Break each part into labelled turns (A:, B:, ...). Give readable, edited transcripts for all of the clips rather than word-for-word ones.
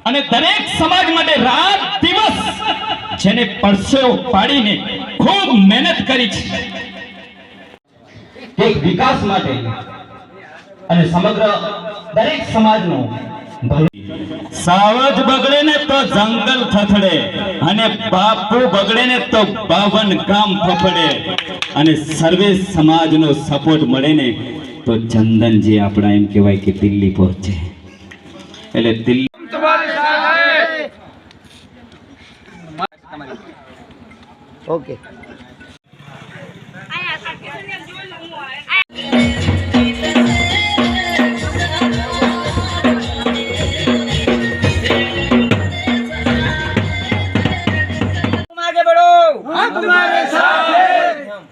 A: અને દરેક સમાજ માટે રાત દિવસ જેને પરસેવો પાડીને ખૂબ મહેનત કરી છે એક વિકાસ માટે અને સમગ્ર દરેક સમાજનો સાવજ બગડે ને તો જંગલ થથડે અને બાપુ બગડે ને તો 52 ગામ ફફડે અને સર્વે સમાજનો સપોર્ટ મળે ને તો ચંદનજી આપણા એમ કહેવાય કે દિલ્હી પહોંચે એટલે દિલ્હી
B: ઓકે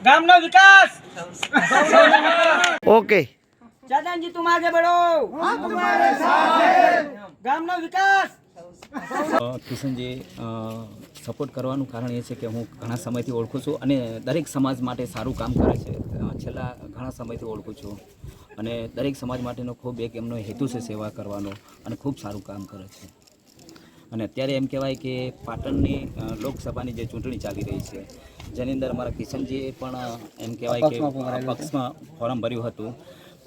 C: गामनो विकास
B: ओके
C: चंदन जी तुम आगे बढ़ो हम तुम्हारे साथ हैं गामनो विकास
D: કિશનજી સપોર્ટ કરવાનું કારણ એ છે કે હું ઘણા સમયથી ઓળખું છું અને દરેક સમાજ માટે સારું કામ કરે છે છેલ્લા ઘણા સમયથી ઓળખું છું અને દરેક સમાજ માટેનો ખૂબ એક એમનો હેતુ છે સેવા કરવાનો અને ખૂબ સારું કામ કરે છે અને અત્યારે એમ કહેવાય કે પાટણની લોકસભાની જે ચૂંટણી ચાલી રહી છે જેની અંદર અમારા કિશનજીએ પણ એમ કહેવાય કે પક્ષમાં ફોર્મ ભર્યું હતું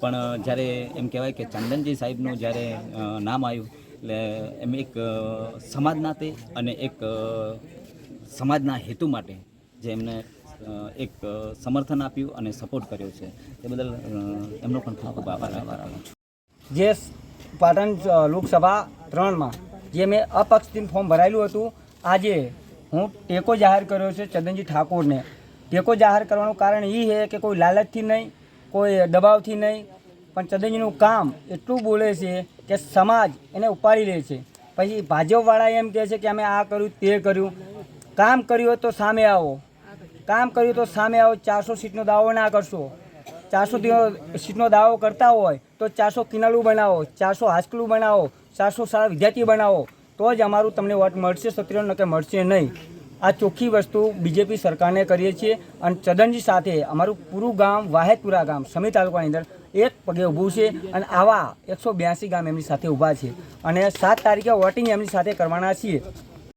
D: પણ જ્યારે એમ કહેવાય કે ચંદનજી સાહેબનું જ્યારે નામ આવ્યું એટલે એમ એક સમાજ નાતે અને એક સમાજના હેતુ માટે જે એમને એક સમર્થન આપ્યું અને સપોર્ટ કર્યો છે તે બદલ એમનો પણ ખૂબ ખૂબ આભાર કરું છું.
C: જે પાટણ લોકસભા 3માં જે મેં અપક્ષથી ફોર્મ ભરાયેલું હતું આજે હું ટેકો જાહેર કર્યો છે ચંદનજી ઠાકોરને. ટેકો જાહેર કરવાનું કારણ એ છે કે કોઈ લાલચથી નહીં, કોઈ દબાવથી નહીં, પણ ચંદનજીનું કામ એટલું બોલે છે કે સમાજ એને ઉપાડી લે છે. પછી ભાજપવાળા એમ કહે છે કે અમે આ કર્યું તે કર્યું. કામ કર્યું હોય તો સામે આવો, કામ કર્યું તો સામે આવો. 400 સીટનો દાવો ના કરશો. 400 સીટનો દાવો કરતા હોય તો 400 કિનાલું બનાવો, 400 હાઈસ્કૂલ બનાવો, 400 સારા વિદ્યાર્થી બનાવો, તો જ અમારું તમને વોટ મળશે. સત્રીઓ નકે મળશે નહીં. આ ચોખ્ખી વસ્તુ બીજેપી સરકારને કરીએ છીએ અને ચંદનજી સાથે અમારું પૂરું ગામ વાહેદપુરા ગામ સમી તાલુકાની અંદર એક પગે ઊભું છે અને આવા 182 ગામ એમની સાથે ઊભા છે અને 7 તારીખે વોટિંગ એમની સાથે કરવાના છીએ.